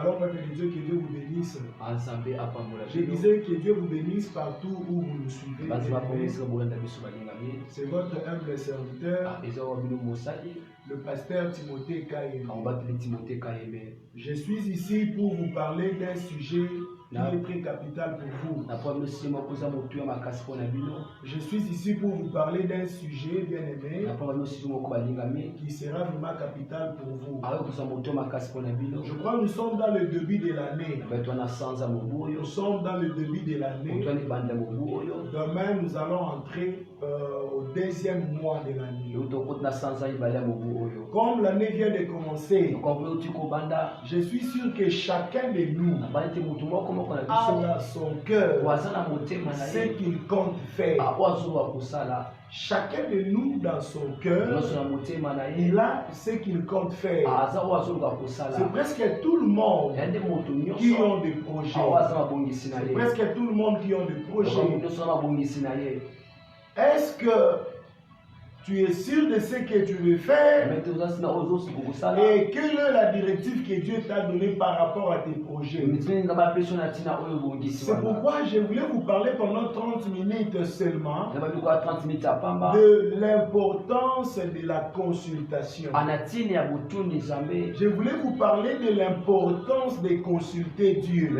Alors, peuple de Dieu, que Dieu vous bénisse. Je disais que Dieu vous bénisse partout où vous nous suivez. C'est votre humble serviteur, le pasteur Timothée Kayembe. Je suis ici pour vous parler d'un sujet qui est très capital pour vous. Je suis ici pour vous parler d'un sujet bien aimé qui sera vraiment capital pour vous. Je crois que nous sommes dans le début de l'année. Nous sommes dans le début de l'année. Demain, nous allons entrer au deuxième mois de l'année. Comme l'année vient de commencer, je suis sûr que chacun de nous a dans son cœur ce qu'il compte faire. Chacun de nous dans son cœur, il a ce qu'il compte faire. C'est presque tout le monde qui ont des projets. C'est presque tout le monde qui ont des projets. Est-ce que tu es sûr de ce que tu veux faire? Et quelle est la directive que Dieu t'a donnée par rapport à tes projets? C'est pourquoi je voulais vous parler pendant 30 minutes seulement de l'importance de la consultation. Je voulais vous parler de l'importance de consulter Dieu.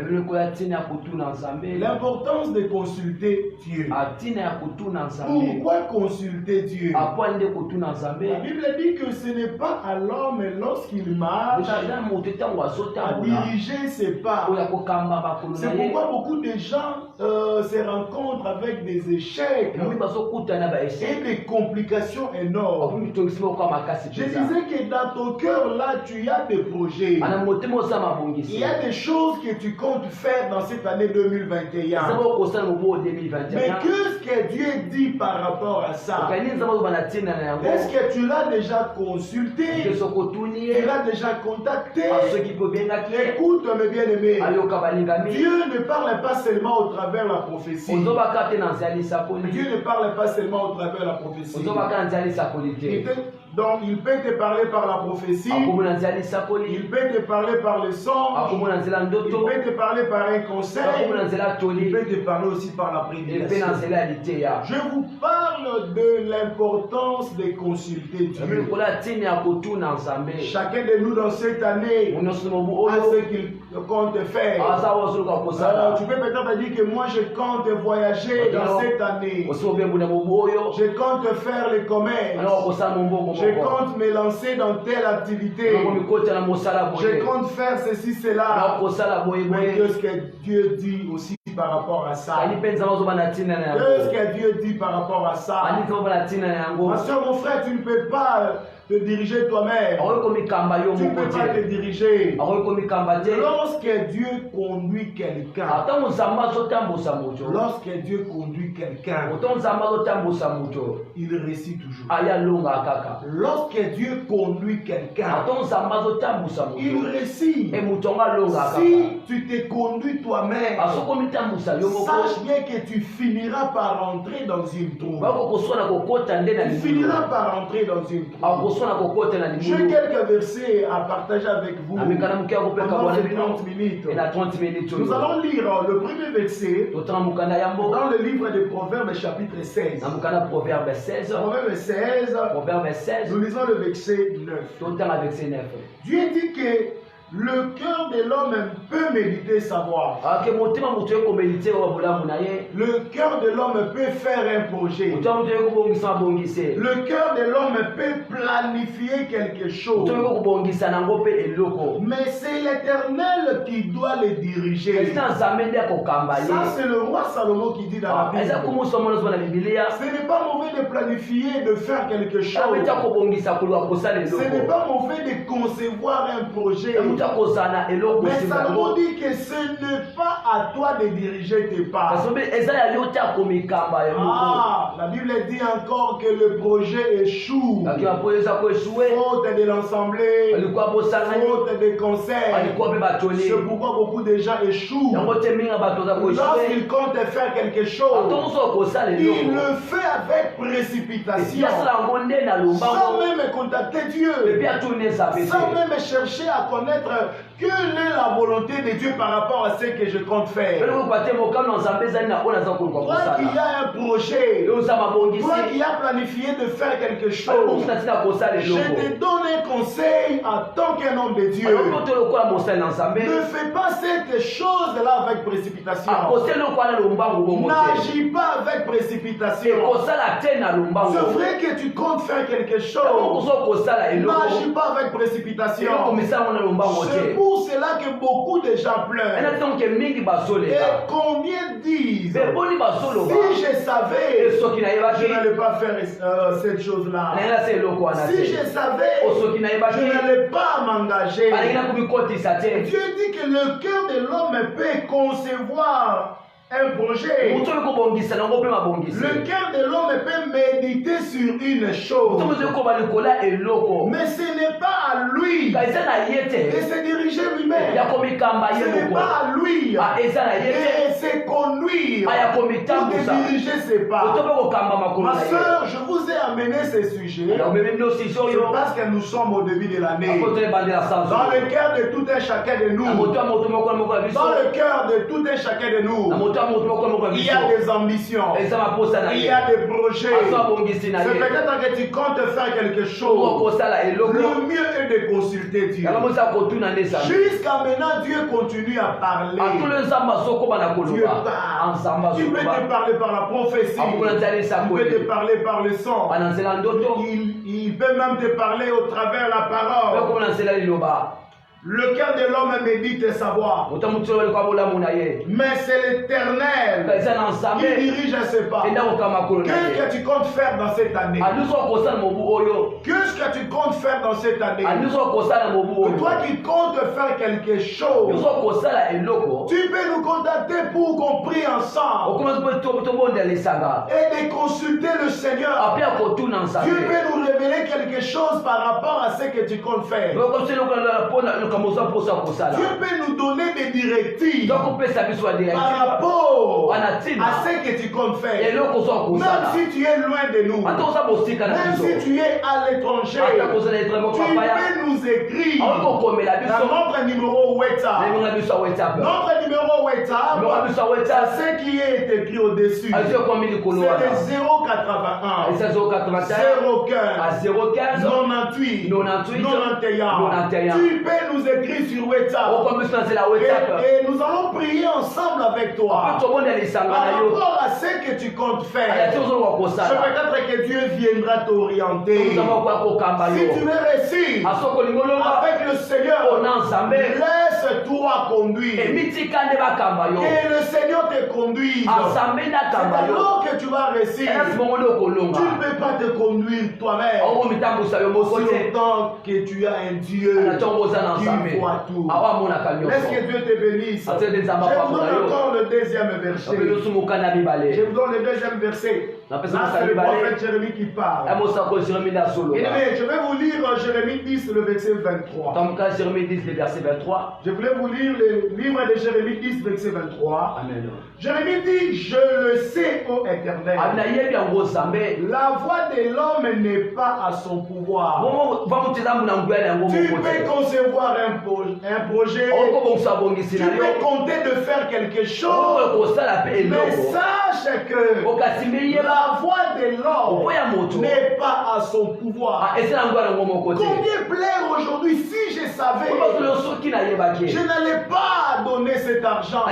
L'importance de consulter Dieu. Pourquoi consulter Dieu? La Bible dit que ce n'est pas à l'homme lorsqu'il marche à diriger ses pas. C'est pourquoi beaucoup de gens se rencontrent avec des échecs et des complications énormes. Je disais que dans ton cœur là, tu as des projets. Il y a des choses que tu comptes faire dans cette année 2021. Mais qu'est-ce que Dieu dit par rapport à ça? Est-ce que tu l'as déjà consulté? Tu l'as déjà contacté? Écoute, mes bien-aimés, Dieu ne parle pas seulement au travers de la prophétie. Dieu ne parle pas seulement au travers de la prophétie. Donc, il peut te parler par la prophétie, il peut te parler par le songe, il peut te parler par un conseil, il peut te parler aussi par la prédication. Je vous parle de l'importance de consulter Dieu. Chacun de nous dans cette année a ce qu'il compte faire. Tu peux peut-être dire que moi je compte voyager dans cette année. Je compte faire le commerce. Je compte me lancer dans telle activité. Je compte faire ceci, cela. Mais qu'est-ce que Dieu dit aussi par rapport à ça? Qu'est-ce que Dieu dit par rapport à ça? Ma soeur, mon frère, tu ne peux pas te diriger toi-même. Tu ne peux pas te diriger. Lorsque Dieu conduit quelqu'un, il réussit toujours. Lorsque Dieu conduit quelqu'un, il réussit. Si tu te conduis toi-même, sache bien que tu finiras par rentrer dans une trompe. Tu finiras par rentrer dans une trompe. J'ai quelques versets à partager avec vous pendant ces 30 minutes. Nous allons lire le premier verset dans le livre de Proverbes chapitre 16. Proverbe 16, nous lisons le verset 9. Dieu dit que le cœur de l'homme peut méditer sa voix. Le cœur de l'homme peut faire un projet. Le cœur de l'homme peut planifier quelque chose. Mais c'est l'Éternel qui doit le diriger. Ça, c'est le roi Salomon qui dit dans la Bible. Ce n'est pas mauvais de planifier, de faire quelque chose. Ce n'est pas mauvais de concevoir un projet. Mais Salomon dit que ce n'est pas à toi de diriger tes pas. La Bible dit encore que le projet échoue. Faute de l'assemblée, faute de conseils. C'est pourquoi beaucoup de gens échouent. Lorsqu'ils comptent faire quelque chose, ils le font avec précipitation, sans même contacter Dieu, sans même chercher à connaître quelle est la volonté de Dieu par rapport à ce que je compte faire. Toi qui as un projet, toi qui as planifié de faire quelque chose, je te donne un conseil en tant qu'un homme de Dieu. Ne fais pas cette chose-là avec précipitation. N'agis pas avec précipitation. C'est vrai que tu comptes faire quelque chose. N'agis pas avec précipitation. C'est pour cela que beaucoup de gens pleurent. Et combien disent, si je savais, je n'allais pas faire cette chose-là. Si je savais, je n'allais pas m'engager. Dieu dit que le cœur de l'homme peut concevoir un projet. Le cœur de l'homme peut méditer sur une chose. Mais ce n'est pas à lui de se diriger lui-même. Ce n'est pas à lui de se conduire pour diriger ses pas. Ma soeur, je vous ai amené ce sujet parce que nous sommes au début de l'année. Dans le cœur de tout un chacun de nous. Dans le cœur de tout un chacun de nous. Il y a des ambitions. Il y a des projets. C'est peut-être que tu comptes faire quelque chose. Le mieux est de consulter Dieu. Jusqu'à maintenant, Dieu continue à parler. Dieu parle. Il peut te parler par la prophétie. Il peut te parler par le son. Il peut même te parler au travers de la parole. Le cœur de l'homme médite sa voix. Mais c'est l'Éternel qui dirige ses pas. Qu'est-ce que tu comptes faire dans cette année? Qu'est-ce que tu comptes faire dans cette année? Toi qui comptes faire quelque chose, tu peux nous contacter pour qu'on prie ensemble et de consulter le Seigneur. Dieu peut nous révéler quelque chose par rapport à ce que tu comptes faire. Dieu peut nous donner des directives par rapport à ce que tu comptes faire. Même si tu es loin de nous, même si tu es à l'étranger, tu peux nous écrire dans notre numéro WhatsApp. Notre numéro WhatsApp, c'est ce qui est écrit au-dessus. C'est le 081 015 98 91. Tu peux nous écrire sur WhatsApp. Et nous allons prier ensemble avec toi par rapport à ce que tu comptes faire. C'est peut-être que Dieu viendra t'orienter. Si tu veux réussir avec le Seigneur, laisse-toi conduire. Que le Seigneur te conduise. C'est alors que tu vas réussir. Tu ne peux pas te conduire toi-même. Aussi longtemps que tu as un Dieu qui voit tout. Laisse que Dieu te bénisse. Je vous donne encore le deuxième verset. Je vous donne le deuxième verset. Là, c'est le prophète Jérémie qui parle. Et je vais vous lire Jérémie 10, le verset 23. Je voulais vous lire le livre de Jérémie 10, verset 23. Amen. Jérémie dit, je le sais, ô Éternel. La voix de l'homme n'est pas à son pouvoir. Tu peux concevoir un projet. Tu peux compter de faire quelque chose. Mais sache que la voix de l'homme n'est pas à son pouvoir. Combien plaire aujourd'hui si je savais, je n'allais pas donner cet argent.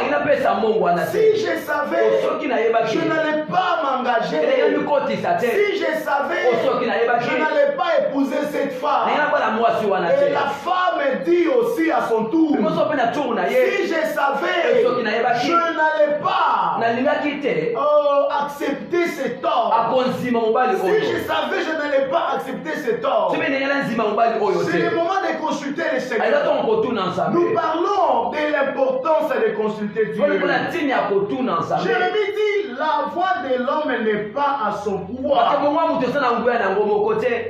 Si je savais, je n'allais pas m'engager. Si je savais, je n'allais pas épouser cette femme. Et la femme dit aussi à son tour, si je savais, je n'allais pas accepter cet homme. Si je savais, je n'allais pas accepter cet homme. C'est le moment de consulter le Seigneur. Nous parlons de l'importance de consulter Dieu. Jérémie dit, la voix de l'homme n'est pas à son pouvoir.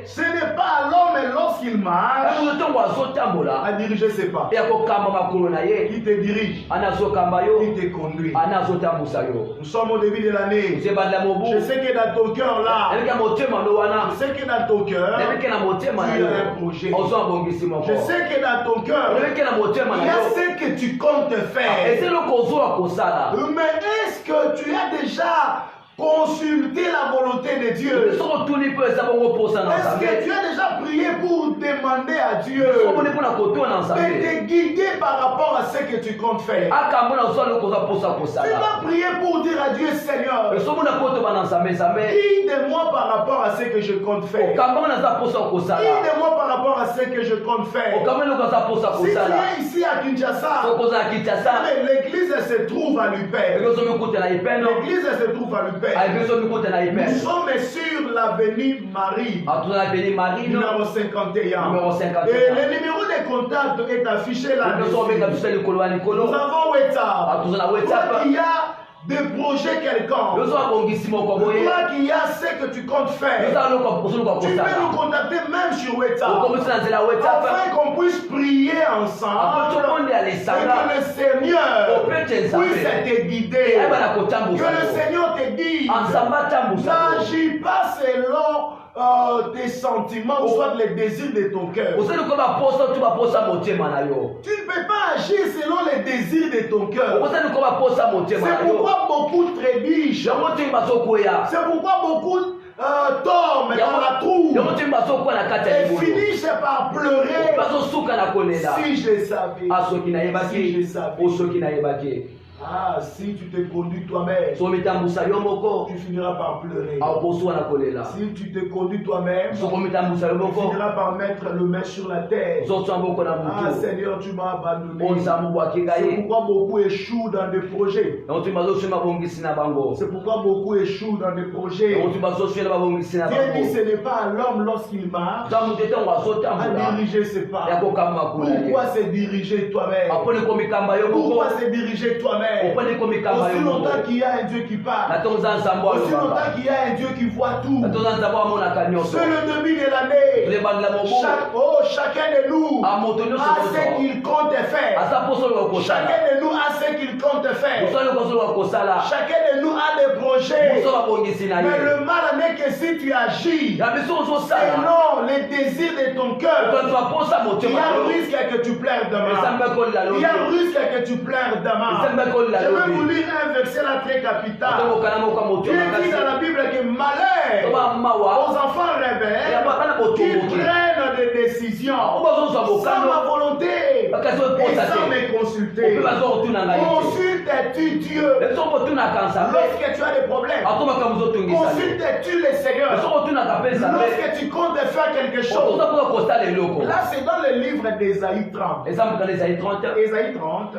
Ce n'est pas à l'homme lorsqu'il marche à diriger ses pas. Il te dirige. Il te conduit. Nous sommes au début de l'année. Je sais que dans ton cœur là, je sais que dans ton cœur, tu as un projet. Je sais que dans ton cœur, il y a ce que tu comptes faire. Mais est-ce que tu as déjà consulté la volonté de Dieu? Est-ce que tu as déjà prié pour demander à Dieu de te guider par rapport à ce que tu comptes faire? Tu vas prier pour dire à Dieu, Seigneur, guide-moi par rapport à ce que je compte faire. Guide-moi par rapport à ce que je compte faire. Si tu es ici à Kinshasa, l'église se trouve à Lupin. L'église se trouve à Lupin. Nous sommes sur l'avenue Marie, numéro 51. Et le numéro de contact est affiché là. Nous avons WhatsApp. Toi qui as de projet quelconque, toi qui as ce que tu comptes faire, tu peux nous contacter même sur WhatsApp afin qu'on puisse prier ensemble et que le Seigneur puisse te guider, que le Seigneur te guide. N'agis pas selon tes sentiments ou soit les désirs de ton cœur. Tu ne peux pas agir selon les désirs de ton cœur. C'est pourquoi beaucoup trébuchent. C'est pourquoi beaucoup tombent dans la troupe et finissent par pleurer. Si je savais. Ah, si tu te conduis toi-même, tu finiras par pleurer. Si tu te conduis toi-même, tu finiras par mettre le main sur la terre. Ah, Seigneur, tu m'as abandonné. C'est pourquoi beaucoup échouent dans des projets. C'est pourquoi beaucoup échouent dans des projets. Dieu dit ce n'est pas à l'homme lorsqu'il marche à diriger ses pas. Pourquoi se diriger toi-même? Pourquoi se diriger toi-même? Aussi longtemps qu'il y a un Dieu qui parle, aussi longtemps qu'il y a un Dieu qui voit tout, c'est le début de l'année. Chacun de nous a ce qu'il compte faire. Chacun de nous a ce qu'il compte faire. Chacun de nous a des projets. Mais le mal n'est que si tu agis selon les désirs de ton cœur, il y a un risque que tu pleures demain. Il y a un risque que tu pleures demain. Je vais vous lire un verset là très capital. Dieu dit dans la Bible que malheur aux enfants rebelles qui prennent des décisions sans ma volonté et sans me consulter. Consultes-tu Dieu lorsque tu as des problèmes? Consultes-tu le Seigneur lorsque tu comptes faire quelque chose? Là, c'est dans le livre d'Ésaïe 30. Ésaïe 30.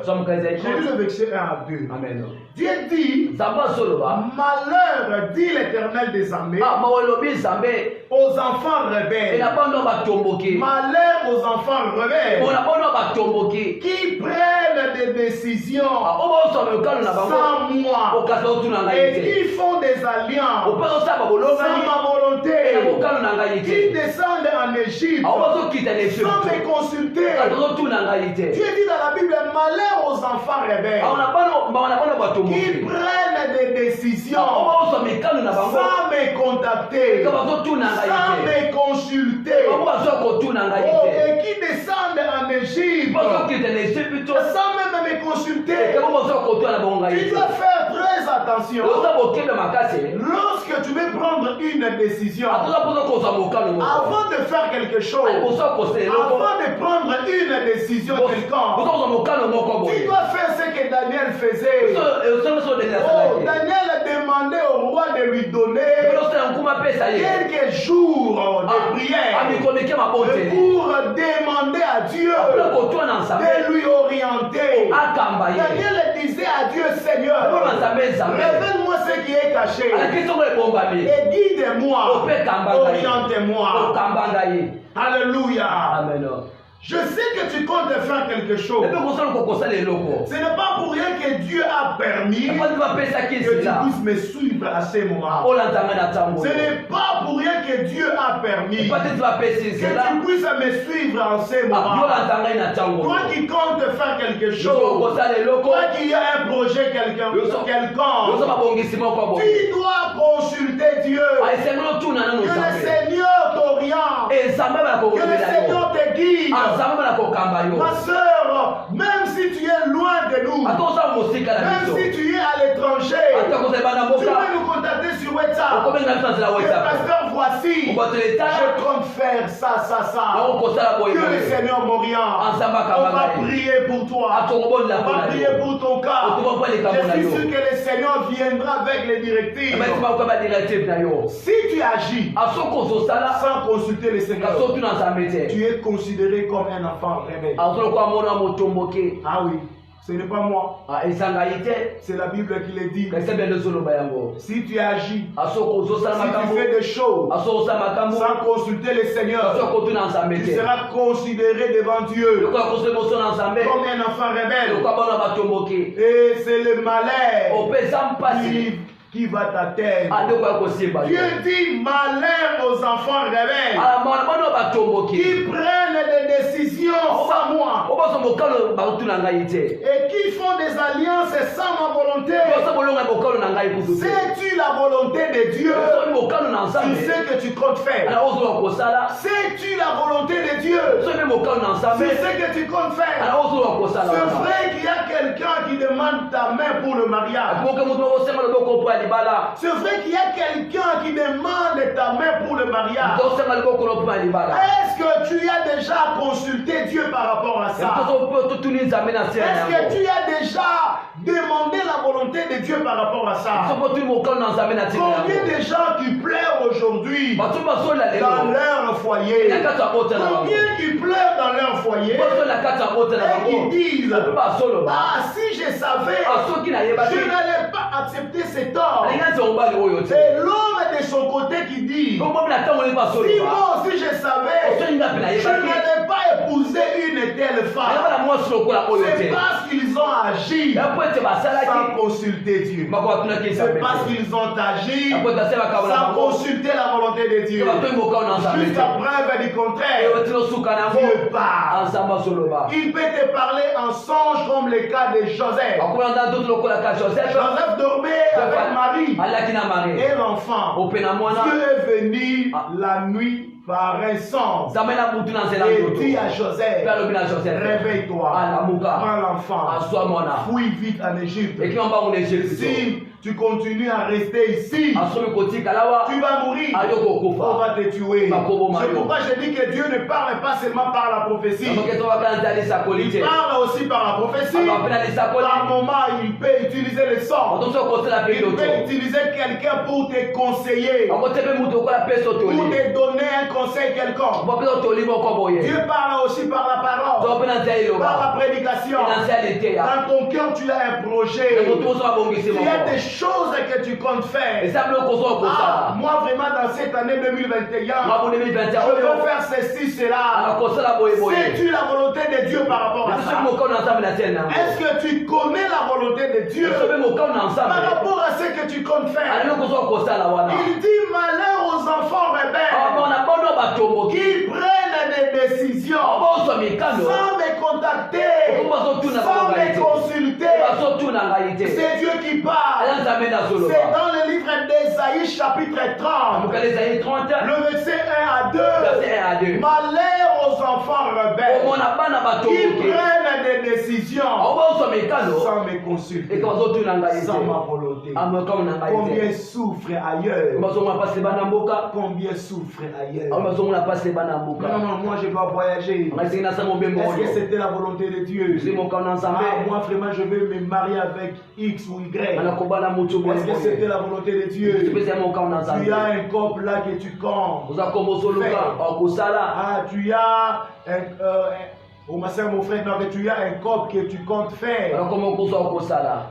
J'ai lu le verset 1 à 2. Amen. Dieu dit, malheur, dit l'Éternel des armées, aux enfants rebelles. Malheur aux enfants rebelles qui prennent des décisions sans moi et qui font des alliances sans ma volonté, qui descendent en Égypte sans me consulter. Dieu dit dans la Bible, malheur aux enfants rebelles qui prennent des décisions sans me contacter, sans me consulter, et qui descendent en Égypte sans même me consulter. Tu dois faire très attention lorsque tu veux prendre une décision. Avant de faire quelque chose, avant de prendre une décision quelconque, tu dois faire ce que Daniel faisait. Daniel a demandé au roi de lui donner quelques jours de prière pour demander à Dieu de lui orienter. Daniel disait à Dieu, Seigneur, révèle-moi ce qui est caché et guide-moi, oriente-moi. Alléluia. Amen. Je sais que tu comptes faire quelque chose. Ce n'est pas pour rien que Dieu a permis que tu puisses me suivre à ce moment. Ce n'est pas pour rien que Dieu a permis que tu puisses me suivre en ce moment. Toi qui comptes faire quelque chose, toi qui as un projet quelconque, tu dois consulter Dieu. Que le Seigneur t'oriente. Que le Seigneur te guide. Ma soeur, même si tu es loin de nous, même si tu es à l'étranger, tu peux nous contacter sur WhatsApp. Pasteur, voici, je compte faire ça. Que le Seigneur m'oriente. On va prier pour toi. On va prier pour ton cas. Je suis sûr que le Seigneur viendra avec les directives. Si tu agis sans consulter le Seigneur, tu es considéré comme un enfant rebelle. Ah oui, ce n'est pas moi. C'est la Bible qui le dit. Si tu agis, si tu fais des choses sans consulter le Seigneur, tu seras considéré devant Dieu comme un enfant rebelle. Et c'est le malheur qui va t'atteindre. Dieu dit malheur aux enfants rebelles qui prennent des décisions sans moi et qui font des alliances sans ma volonté. Sais-tu la volonté de Dieu? Tu sais que tu comptes faire. Sais-tu la volonté de Dieu? Tu sais que tu comptes faire. C'est vrai qu'il y a quelqu'un qui demande ta main pour le mariage. C'est vrai qu'il y a quelqu'un qui demande ta main pour le mariage. Est-ce que tu as déjà consulté Dieu par rapport à ça? Est-ce que tu as déjà demandé la volonté de Dieu par rapport à ça? Combien de gens qui pleurent aujourd'hui dans leur foyer? Combien qui pleurent dans leur foyer et qui disent: ah, si je savais, je n'allais pas accepter cet homme. Et l'homme de son côté qui dit: si moi aussi je savais, je n'allais pas épouser une telle femme. C'est parce qu'ils ont agi sans consulter Dieu. C'est parce qu'ils ont agi sans consulter la volonté de Dieu. Jusqu'à preuve du contraire, Dieu parle. Il peut te parler en songe comme le cas de Joseph. Joseph dormait avec Marie et l'enfant. Dieu est venu la nuit par un songe et dit à Joseph: réveille-toi, prends l'enfant, fuis vite en Égypte. Si tu continues à rester ici, tu vas mourir, on va te tuer. C'est pourquoi je dis que Dieu ne parle pas seulement par la prophétie, il parle aussi par la prophétie. Par moment, il peut utiliser le sort, il peut utiliser quelqu'un pour te conseiller, pour te donner un conseil quelconque. Dieu parle aussi par la parole, par la prédication. Dans ton cœur, tu as un projet, il y a des choses que tu comptes faire. Ah, moi vraiment dans cette année 2021, je veux faire ceci, cela. Sais-tu la volonté de Dieu par rapport à ça? Est-ce que tu connais la volonté de Dieu par rapport à ce que tu comptes faire? Il dit malheur aux enfants rebelles qui prennent des décisions sans me contacter, sans me consulter. C'est Dieu qui parle. C'est dans le livre d'Ésaïe chapitre 30, le verset 1 à 2. Malheur aux enfants rebelles qui prennent des décisions sans me consulter, sans ma volonté. Combien souffrent ailleurs? Combien souffrent ailleurs? Non, moi je dois voyager. Est-ce que c'était la volonté de Dieu? Moi vraiment je veux me marier avec X ou Y. Est-ce que c'était la volonté de Dieu? Tu as un couple là que tu comptes. Tu as mon frère, tu as un couple que tu comptes faire.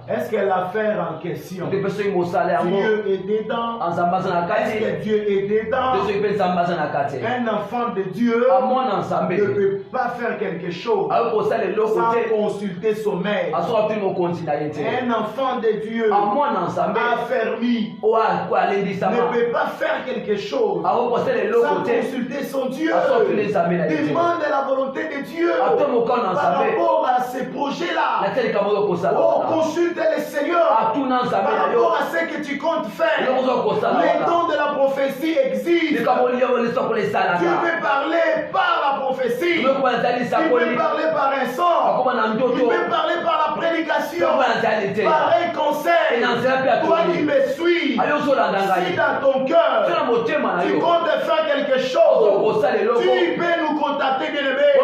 Est-ce que l'affaire en question, Dieu est dedans? Est-ce que Dieu est dedans? Un enfant de Dieu ne peut pas faire quelque chose sans consulter son maître. Un enfant de Dieu affermi ne peut pas faire quelque chose sans consulter son Dieu. Demande la volonté de Dieu par rapport à ces projets-là. Consulte le Seigneur par rapport à ce que tu comptes faire. Les dons de la prophétie existent. Dieu peut parler par la prophétie. Il peut parler par un son. Il peut parler par la prédication. Par un conseil. Toi qui me suis, si dans ton cœur tu comptes faire quelque chose, tu peux nous contacter, bien-aimés.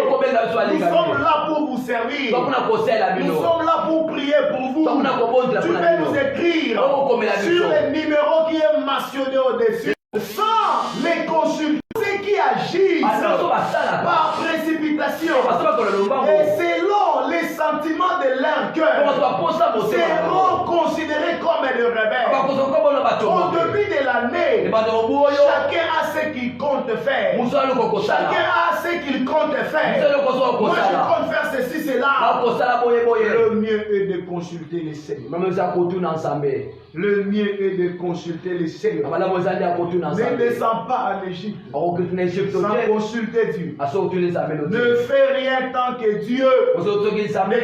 Nous sommes là pour vous servir. Nous sommes là pour prier pour vous. Tu peux nous écrire sur le numéro qui est mentionné au-dessus. Sans les consulter qui agissent par précipitation et selon les sentiments de leur cœur seront considérés comme des rebelles. Au début de l'année, chacun a ce qu'il compte faire. Chacun a ce qu'il compte faire. Moi je compte faire ceci, cela. Le mieux est de consulter les Seigneurs. Le mieux est de consulter les Seigneurs. Ne descends pas en Égypte sans consulter Dieu. Ne fais rien tant que Dieu ne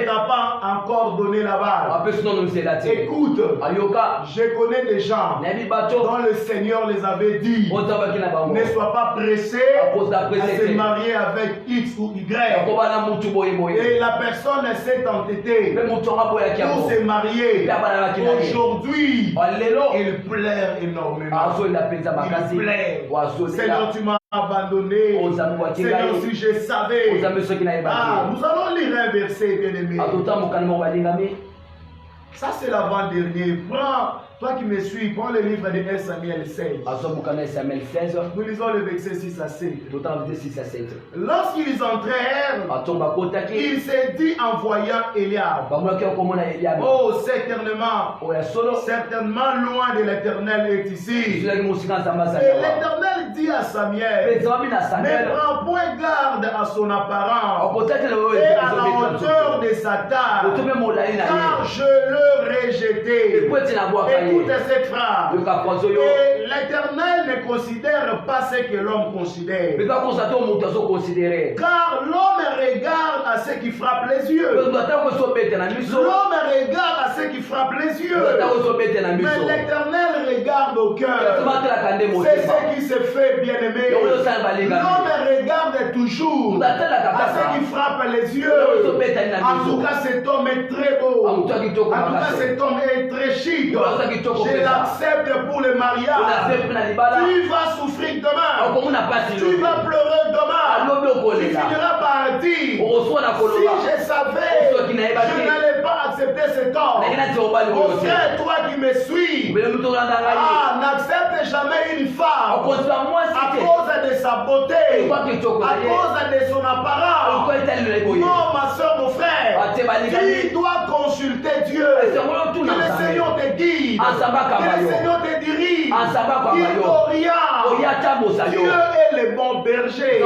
t'a pas encore donné la balle. Écoute, je connais des gens dont le Seigneur les avait dit ne sois pas pressé à se marier avec X ou Y. Et la personne s'est entêtée pour se marier. Aujourd'hui, il pleure énormément. Il pleure. Seigneur, tu m'as abandonné. Seigneur, si je savais. Nous allons lire un verset, bien-aimé. Ça, c'est l'avant-dernier. Prends, toi qui me suis, prends le livre de 1 Samuel 16. Nous lisons le verset 6 à 7. Lorsqu'ils entrèrent, il s'est dit en voyant Eliab. Oh, certainement loin de l'Éternel est ici. Et l'Éternel dit à Samuel, ne prends point garde à son apparence et à la hauteur de sa taille, car je le rejeté. Écoute cette phrase. Et l'Éternel ne considère pas ce que l'homme considère. Car l'homme regarde à ce qui frappe les yeux. L'homme regarde à ce qui frappe les yeux. Mais l'Éternel regarde au cœur. C'est ce qui se fait, bien-aimé. L'homme regarde toujours à ce qui frappe les yeux. En tout cas, cet homme est très beau. En tout cas, cet homme est très chic. Je l'accepte pour le mariage. Tu vas souffrir demain. Tu vas pleurer demain. Tu finiras par dire, si je savais, je n'allais pas accepter cet homme. Mon frère, toi qui me suis, n'accepte jamais une femme à cause de sa beauté, à cause de son apparence. Non, ma soeur, mon frère, tu dois consulter Dieu. Que le Seigneur te guide, que le Seigneur te dirige, qu'il t'oriente. Dieu est le bon berger. Le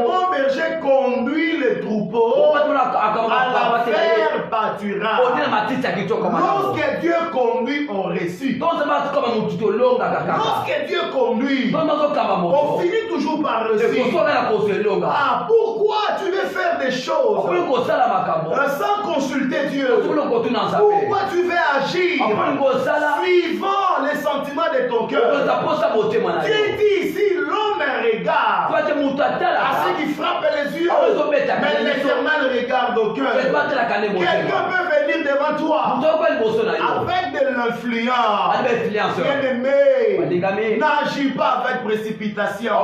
bon berger conduit le troupeau à la terre pâturage. Lorsque Dieu conduit, on réussit. Lorsque Dieu conduit, on finit toujours par réussir. Pourquoi tu veux faire des choses sans consulter Dieu? Pourquoi tu veux agir suivant les sentiments de ton cœur? Dieu dit ici, l'homme regarde à ce qui frappe les yeux, mais l'Éternel regarde au cœur. Quelqu'un peut venir devant toi avec de l'influence. Bien-aimé, n'agis pas avec précipitation.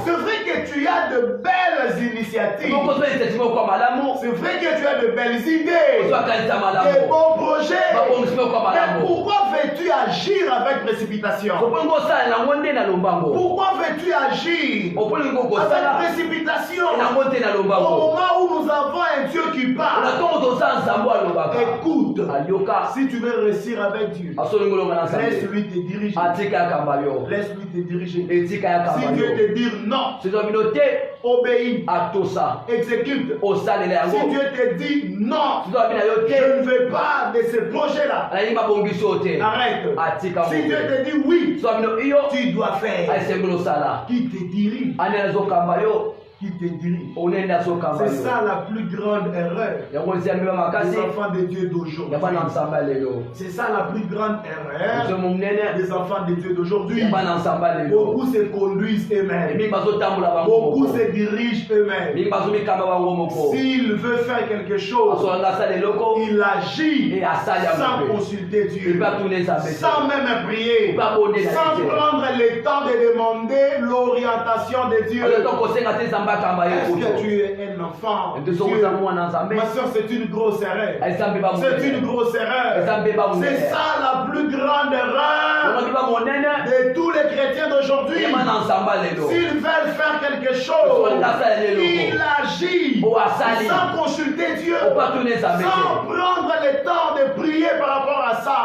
C'est vrai que tu as de belles initiatives. C'est vrai que tu as de belles idées, de bons projets. Mais pourquoi veux-tu agir avec précipitation? Pourquoi veux-tu agir avec précipitation au moment où nous avons un Dieu qui parle? Écoute, si tu veux réussir avec Dieu, laisse-lui te diriger. Laisse-lui te diriger. Si Dieu te dit non, obéis, exécute. Si Dieu te dit non, je ne veux pas de ce projet-là, arrête. Si Dieu te dit oui, tu dois faire. Qui te dirige? Qui te dirige. C'est ça la plus grande erreur des enfants de Dieu d'aujourd'hui. C'est ça la plus grande erreur des enfants de Dieu d'aujourd'hui. Beaucoup se conduisent eux-mêmes. Beaucoup se dirigent eux-mêmes. S'il veut faire quelque chose, il agit sans consulter Dieu, sans même prier, sans prendre le temps de demander l'orientation de Dieu. Est-ce que tu es un enfant? Ma soeur, c'est une grosse erreur. C'est une grosse erreur. C'est ça la plus grande erreur de tous les chrétiens d'aujourd'hui. S'ils veulent faire quelque chose, ils agissent sans consulter Dieu, sans prendre le temps de prier par rapport à ça.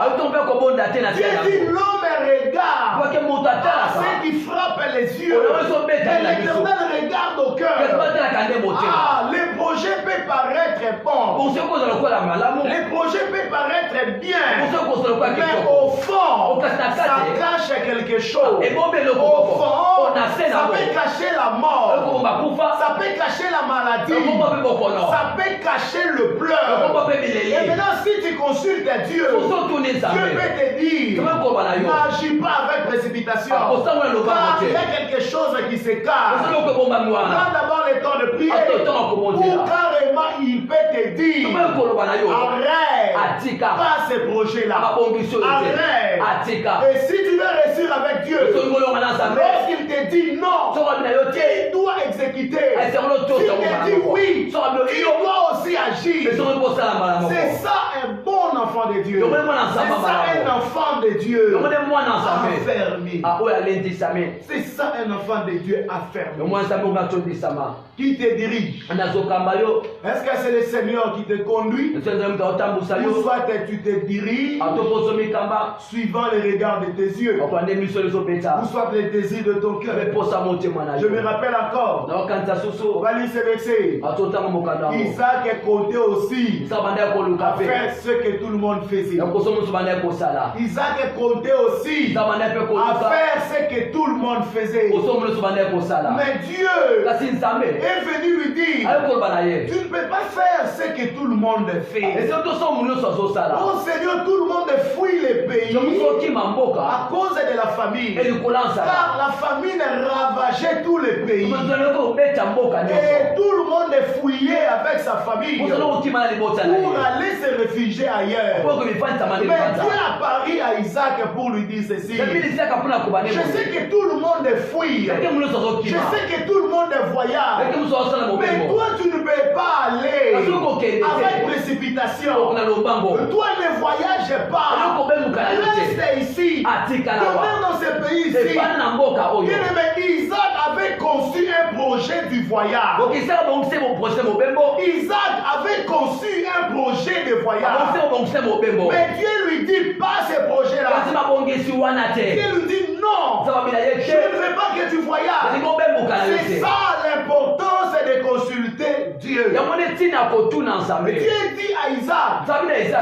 Dieu dit l'homme regarde à ceux qui frappent les yeux, et l'Éternel regarde au cœur. Les projets peuvent paraître bons, les projets peuvent paraître bien, mais au fond, ça cache quelque chose. Au fond, ça peut cacher la mort, ça peut cacher la maladie, ça peut cacher le pleur. Et maintenant, si tu consultes Dieu, Dieu peut te dire, n'agis pas avec précipitation, car il y a quelque chose qui se cache. Prends d'abord le temps de prier, ou carrément il peut te dire, arrête, pas ce projet-là, arrête. Et si tu veux réussir avec Dieu, lorsqu'il te dit non, tu dois exécuter. S'il te dit oui, tu dois aussi agir. C'est ça un bon enfant de Dieu. C'est ça un enfant de Dieu affermi. C'est ça un enfant de Dieu affermi. Qui te dirige? Est-ce que c'est le Seigneur qui te conduit? Ou soit tu te diriges suivant les regards de tes yeux, ou soit les désirs de ton cœur. Je me rappelle encore, on va lire ce verset. Isaac comptait aussi à faire ce que tout le monde faisait. Isaac comptait aussi à faire ce que tout le monde faisait. Mais Dieu est venu lui dire, tu ne peux pas faire ce que tout le monde fait. Oh Seigneur, tout le monde fuit les pays à cause de la famine, car la famine ravageait tous les pays et tout le monde fouillait avec sa famille pour aller se réfugier ailleurs. Mais Dieu a parlé à Isaac pour lui dire ceci: je sais que tout le monde fuit, je sais que tout le monde voyage, mais toi tu ne peux pas aller avec précipitation. Toi ne voyage pas, reste ici, demeure dans ce pays-ci. Bien-aimé, Isaac avait conçu un projet du voyage. Isaac avait conçu un projet de voyage. Mais Dieu lui dit pas ce projet-là. Dieu lui dit non, je ne veux pas que tu voyages. C'est ça l'importance de consulter Dieu. Dieu dit à Isaac, tu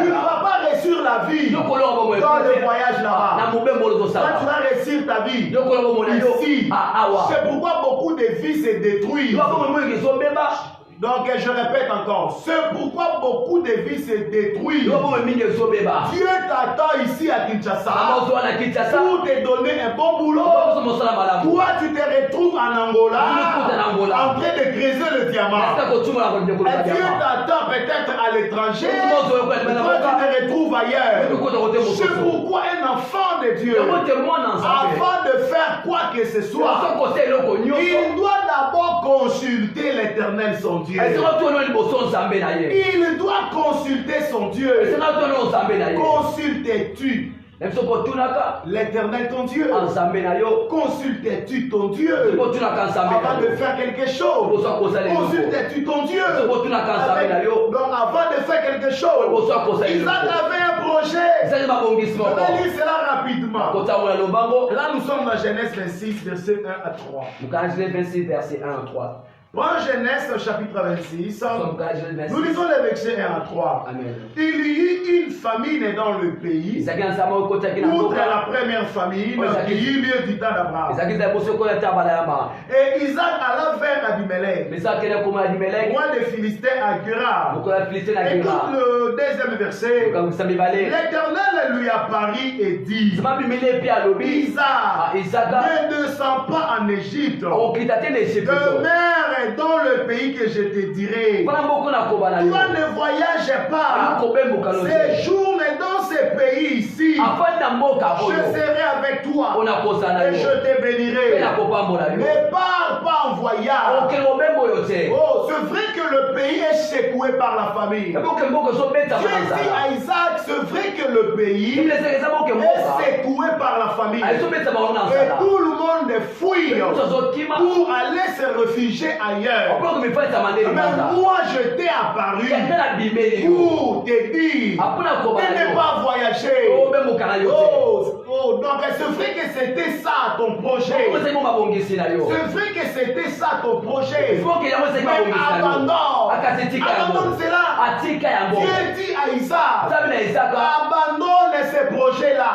ne vas pas réussir la vie dans le voyage là-bas. Quand tu vas réussir ta vie ici, c'est pourquoi beaucoup de vies se détruisent. Donc je répète encore, c'est pourquoi beaucoup de vies se détruisent. Dieu t'attend ici à Kinshasa pour te donner un bon boulot. Toi tu te retrouves en Angola en train de creuser le diamant. Et Dieu t'attend peut-être à l'étranger. Toi tu te retrouves ailleurs. C'est pourquoi un enfant de Dieu, avant de faire quoi que ce soit, il doit d'abord consulter l'Éternel son Dieu. Il doit consulter son Dieu. Consultes-tu l'Éternel ton Dieu? Consultes-tu ton Dieu avant de faire quelque chose? Consultes-tu ton Dieu? Donc avant de faire quelque chose, Isaac avait un projet. On va lire cela rapidement. Là nous sommes dans Genèse 26 verset 1 à 3. Prends Genèse chapitre 26. Nous lisons les versets 1 à 3. Amen. Il y eut une famine dans le pays. Outre la première famine qui eut lieu du temps d'Abraham. Et Isaac alla vers Abimelech, roi des Philistins à Guérar. Écoute le deuxième verset. L'Éternel lui apparut et dit: Isaac, ne descends pas en Égypte. Demeure dans le pays que je te dirai. Toi ne voyages pas. Séjourne dans ces pays ici. Je serai avec toi et je te bénirai. Ne pars pas en voyage. Oh, c'est vrai que le pays est secoué par la famine. Dieu dit à Isaac, c'est vrai que le pays est secoué par la famine. Et tout le monde fuit pour aller se réfugier ailleurs. Mais moi je t'ai apparu pour te dire de ne pas voyager. Donc c'est vrai que c'était ça ton projet. C'est vrai que c'était ça ton projet. Mais abandonne cela. Dieu dit à Isaac, abandonne ce projet-là.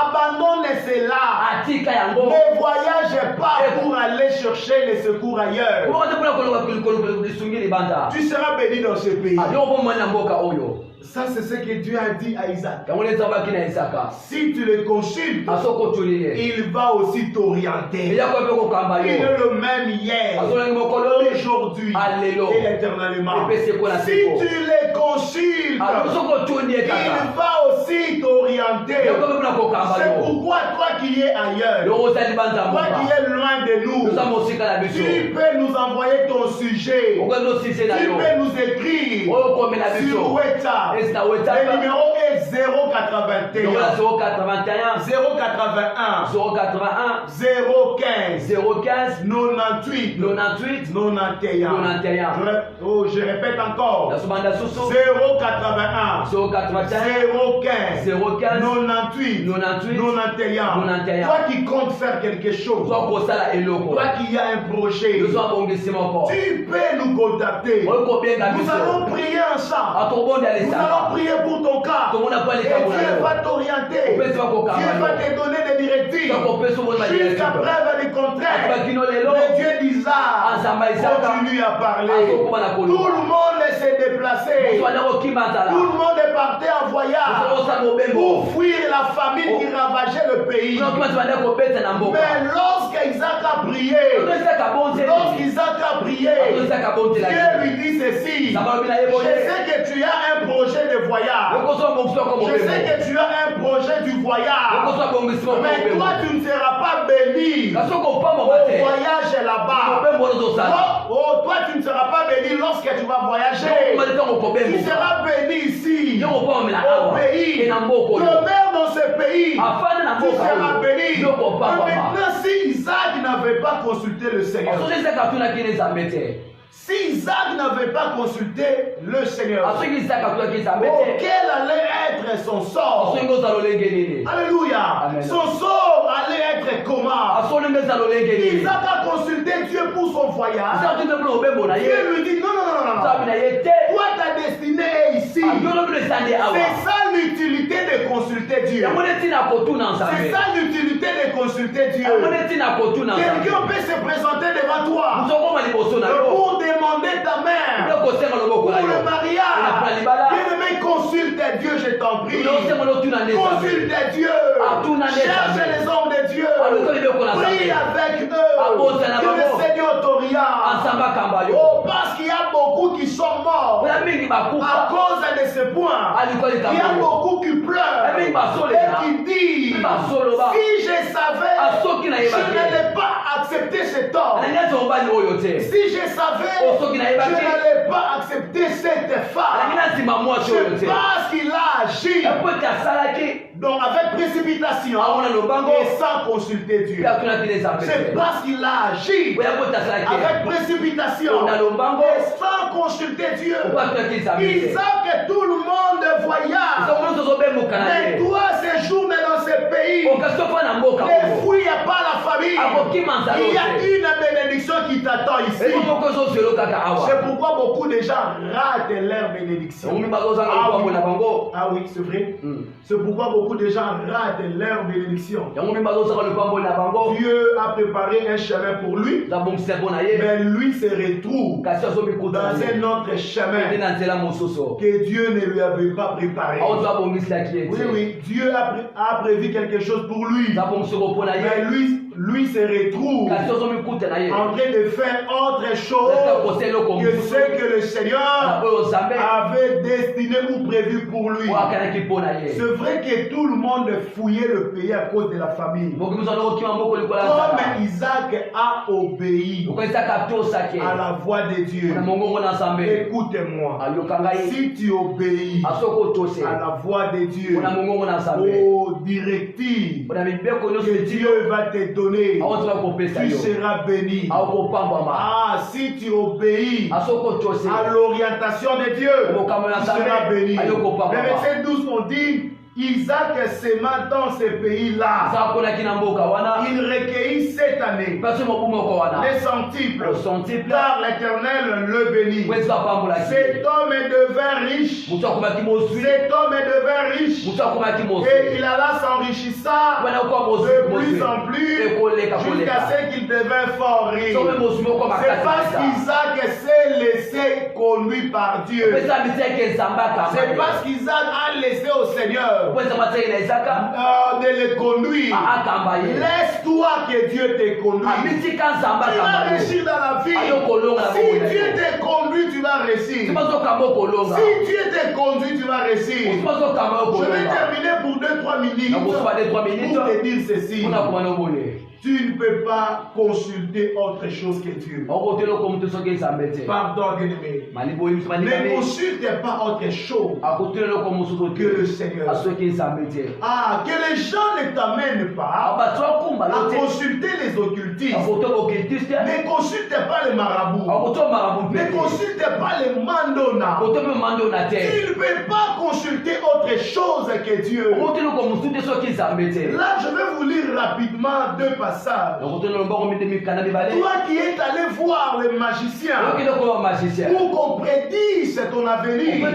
Abandonne cela. Ne voyage pas pour aller chercher les secours ailleurs. Tu seras béni dans ce pays. Ça, c'est ce que Dieu a dit à Isaac. Si tu le consultes, il va aussi t'orienter. Il est le même hier, aujourd'hui et éternellement. Si tu le consultes, il va aussi t'orienter. C'est pourquoi toi qui es ailleurs, toi qui es loin de nous, tu peux nous envoyer ton sujet. Tu peux nous écrire sur WhatsApp. Le numéro est 081 081 015 98 91. Je répète encore, 081 015 98 91. Toi qui comptes faire quelque chose, toi qui as un projet, tu peux nous contacter. Nous allons prier ensemble. Nous allons prier pour ton cas. Et Dieu va t'orienter. Dieu va te donner des directives. Jusqu'à preuve du contraire. Le Dieu d'Isaac continue à parler. Tout le monde s'est déplacé. Tout le monde est parti en voyage pour fuir la famine qui ravageait le pays. Mais lorsqu'Isaac a prié, Dieu lui dit ceci: je sais que tu as un projet de voyage. Je sais que tu as un projet du voyage. Mais toi, tu ne seras pas béni au voyage là-bas. Toi, tu ne seras pas béni lorsque tu vas voyager. Tu seras béni ici, au pays. Demeure dans ce pays. Tu seras béni. Maintenant, si Isaac n'avait pas consulté le Seigneur, si Isaac n'avait pas consulté le Seigneur, quel allait être son sort? Alléluia. Amen. Son sort allait être comment? Isaac a consulté Dieu pour son voyage. Dieu lui dit non. Toi, ta destinée est ici. C'est ça l'utilité de consulter Dieu. C'est ça l'utilité de consulter Dieu. Quelqu'un peut se présenter devant toi pour demander ta mère pour le mariage. Bien-aimé, consulte Dieu, je t'en prie. Consulte Dieu. Cherche les hommes de Dieu. Prie avec eux. Que le Seigneur t'oriente. Oh, parce qu'il y a beaucoup qui sont morts à cause de ce point. Il y a beaucoup qui pleurent et qui disent: si je savais, je n'allais pas accepter cet homme. Si je savais, je n'allais pas accepter cette femme. C'est parce qu'il a agi donc avec précipitation et sans consulter Dieu. C'est parce qu'il a agi avec précipitation et sans consulter Dieu. Isaac, tout le monde voyage. Mais toi, séjourne dans ce pays. pays, les fouilles, il n'y a pas la famille, il y a une bénédiction qui t'attend ici. C'est pourquoi beaucoup de gens ratent leur bénédiction. Ah oui, c'est vrai. C'est pourquoi beaucoup de gens ratent leur bénédiction. Dieu a préparé un chemin pour lui, mais lui se retrouve dans un autre chemin que Dieu ne lui avait pas préparé. Oui, Dieu a prévu quelque chose pour lui, mais lui se retrouve en train de faire autre chose que ce que le Seigneur avait destiné ou prévu pour lui. C'est vrai que tout le monde fouillait le pays à cause de la famille. Comme Isaac a obéi à la voix de Dieu. Écoute-moi, si tu obéis à la voix de Dieu, aux directives que Dieu va te donner, tu seras béni. Ah, si tu obéis à l'orientation de Dieu, tu seras béni. Le verset 12 on dit, Isaac s'aima dans ce pays-là. Il recueillit cette année les centiples, car l'Éternel le bénit. Cet homme devint riche. Cet homme devint riche. Et il alla s'enrichissant de plus en plus jusqu'à ce qu'il devint fort riche. C'est parce qu'Isaac s'est laissé conduire par Dieu. C'est parce qu'Isaac a laissé au Seigneur de le conduire. Laisse-toi que Dieu te conduise. Tu vas réussir dans la vie. Si Dieu te conduit, tu vas réussir. Si Dieu te conduit, tu vas réussir. Je vais terminer pour 2-3 minutes pour te dire ceci. Tu ne peux pas consulter autre chose que Dieu. Pardon, bien-aimé. Ne consulte pas autre chose que le Seigneur. Ah, que les gens ne t'amènent pas à consulter les occultistes. Ne consulte pas les marabouts. Ne consulte pas les mandona. Tu ne peux pas consulter autre chose que Dieu. Là, je vais vous lire rapidement 2 passages. Toi qui es allé voir le magicien pour qu'on prédise ton avenir,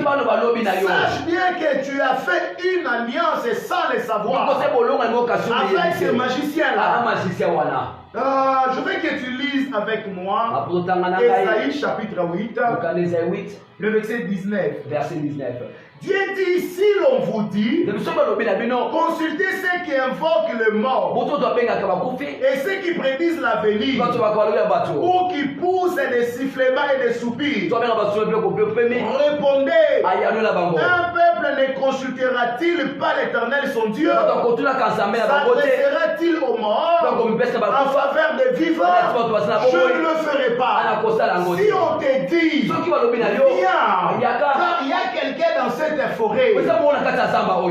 sache bien que tu as fait une alliance sans le savoir avec ce magicien-là. Je veux que tu lises avec moi Ésaïe chapitre 8, le verset 19. Dieu dit, si l'on vous dit, consultez ceux qui invoquent le mort et ceux qui prédisent l'avenir ou qui poussent des sifflements et des soupirs, répondez, un peuple ne consultera-t-il pas l'Éternel son Dieu? S'adressera-t-il aux morts en faveur des vivants? Je ne le ferai pas. Si on te dit, viens, car il y a quelqu'un dans cette forêt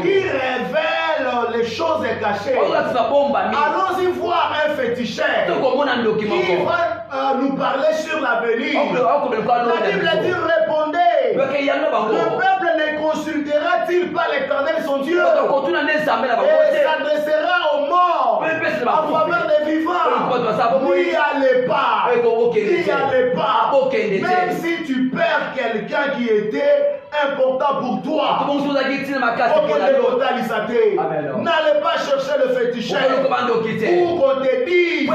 qui révèle les choses cachées, allons-y voir un féticheur qui va nous parler sur l'avenir. La Bible dit, répondez, le peuple ne consultera-t-il pas l'Éternel son Dieu et s'adressera aux morts en faveur des vivants? N'y allez pas, n'y allez pas. Même si tu perds quelqu'un qui était important pour toi, n'allez pas chercher le féticheur pour qu'on te dise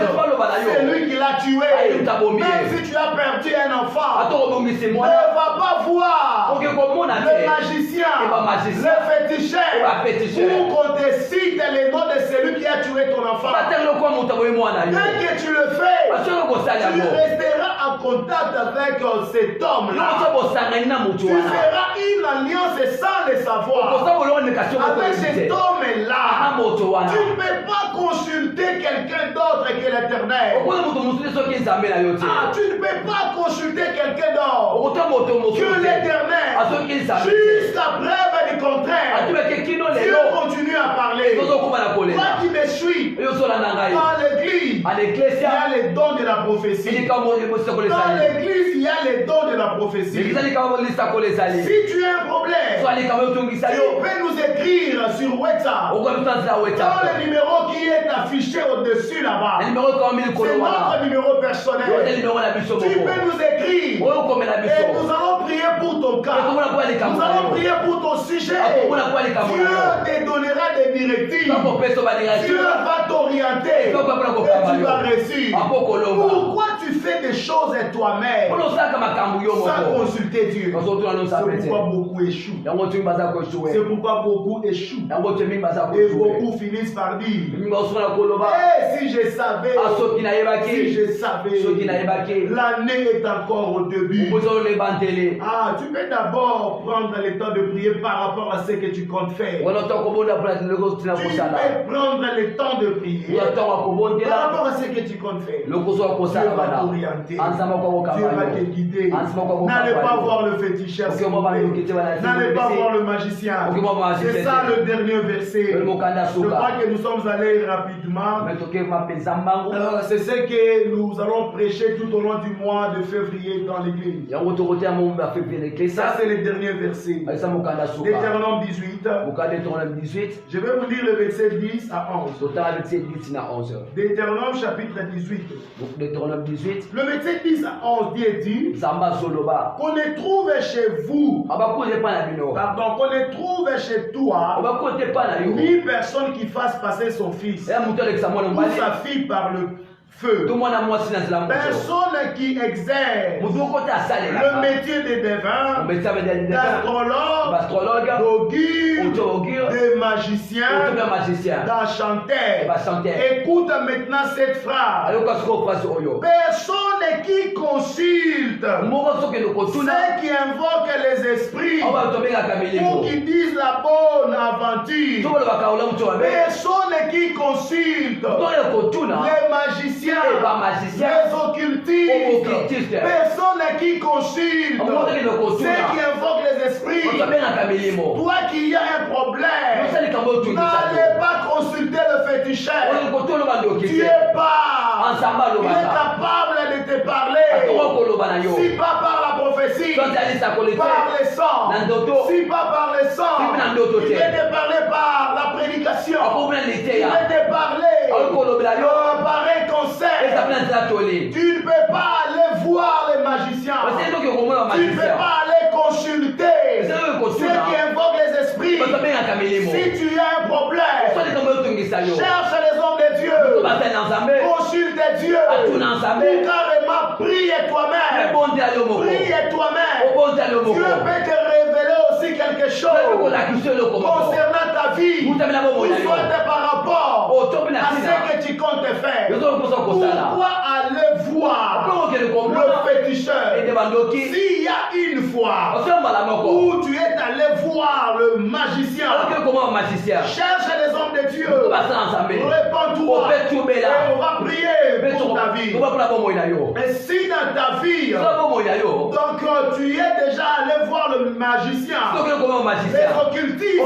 c'est lui qui l'a tué. Même si tu as perdu un enfant, ne va pas voir le magicien, le féticheur pour qu'on te cite les noms de celui qui a tué ton enfant. Dès que tu le fais, tu resteras en contact avec cet homme-là. Tu feras une alliance sans le savoir avec cet homme-là. Tu ne peux pas consulter quelqu'un d'autre que l'Éternel. Tu ne peux pas consulter quelqu'un d'autre que l'Éternel. Jusqu'à preuve du contraire, Dieu continue à parler. Toi qui me suis, dans l'église, il y a les dons de la prophétie. Dans l'église, y a les dons de la prophétie, si tu as un problème, tu peux nous écrire sur WhatsApp. Dans le numéro qui est affiché au-dessus là-bas. C'est notre numéro personnel. Tu peux nous écrire. Et nous allons prier pour ton cas. Nous allons prier pour ton sujet. Dieu te donnera des directives. Dieu va t'orienter. Et tu vas réussir. Pourquoi tu fais des choses toi-même sans consulter Dieu? C'est pourquoi beaucoup échouent. C'est pourquoi beaucoup échouent. Et beaucoup finissent par dire, si je savais, l'année est encore au début. Ah, tu peux d'abord prendre le temps de prier par rapport à ce que tu comptes faire. Tu peux prendre le temps de prier par rapport à ce que tu comptes faire. Dieu va t'orienter. Dieu va te guider. N'allez pas voir le féticheur. N'allez pas voir le magicien. C'est ça le dernier verset. Je crois que nous sommes allés rapidement. C'est ce que nous allons prêcher tout au long du mois de février dans l'église. Ça, c'est le dernier verset. Deutéronome 18. Je vais vous lire le verset 10 à 11. Deutéronome chapitre 18. Le verset 10 à 11 dit qu'on ne trouve chez vous, pardon, qu'on ne trouve chez toi ni personne qui fasse passer son fils ou sa fille par le feu. Personne qui exerce le métier de devin, d'astrologue, d'augure, de magicien, d'enchanteur. Écoute maintenant cette phrase. Personne qui consulte, ceux qui invoquent les esprits ou qui disent la bonne aventure. Personne qui consulte les magiciens, les occultistes, personne qui consulte ceux qui invoquent les esprits. Toi qui as un problème, n'allez pas consulter le féticheur. Tu es pas, il est capable de te parler. Si pas par la prophétie, par les sons. Si pas par les sons, il va te parler par la prédication. Il va te parler par un conseil. Tu ne peux pas aller voir les magiciens. Tu ne peux pas aller consulter ceux qui invoquent les esprits. Si tu as un problème, cherche les hommes de Dieu. Consulte Dieu. Ou carrément prie toi-même. Prie toi-même. Dieu peut te révéler aussi quelque chose concernant ta vie. Ou soit par rapport à ce que tu comptes faire. Pourquoi aller voir le féticheur? S'il y a une fois où tu es allé voir le magicien, cherche les hommes de Dieu, réponds-toi et on va prier pour ta vie. Et si dans ta vie, donc tu es déjà allé voir le magicien, les occultistes,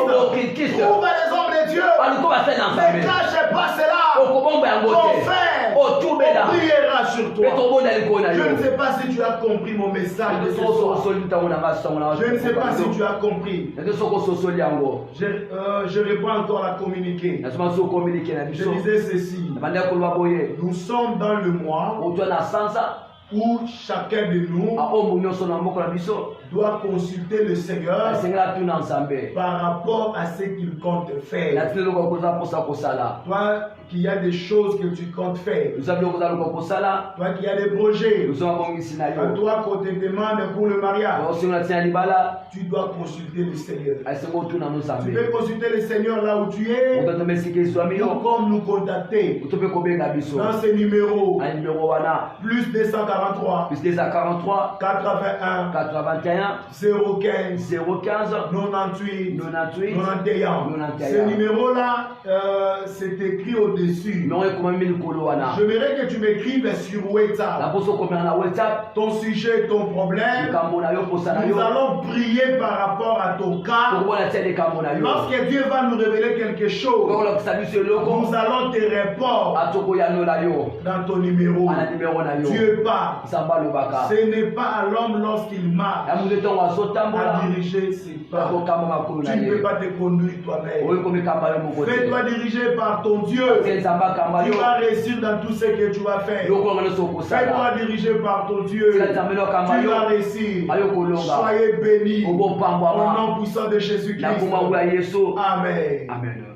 trouve les hommes de Dieu, ne cache pas cela, confesse, on priera sur toi. Je ne sais pas si tu as compris mon message de ce soir. Je ne sais pas si tu as compris. Je reprends encore à communiquer. Je disais ceci. Nous sommes dans le mois où chacun de nous doit consulter le Seigneur par rapport à ce qu'il compte faire. Toi qui as des choses que tu comptes faire, toi qui as des projets, toi qu'on te demande pour le mariage, tu dois consulter le Seigneur. Tu peux consulter le Seigneur là où tu es, ou comme nous contacter dans ce numéro plus 243 81 015 98 91. Ce numéro là c'est écrit au au-dessus. J'aimerais que tu m'écrives sur WhatsApp. Ton sujet, ton problème. Nous allons prier par rapport à ton cas. Lorsque Dieu va nous révéler quelque chose, nous allons te répondre dans ton numéro. Dieu parle. Ce n'est pas à l'homme lorsqu'il marche à diriger ses pas. Tu ne peux pas te conduire toi-même. Fais-toi diriger par ton Dieu. Tu vas réussir dans tout ce que tu vas faire. Fais-toi diriger par ton Dieu. Tu vas réussir. Soyez bénis. Au nom puissant de Jésus-Christ. Amen. Amen.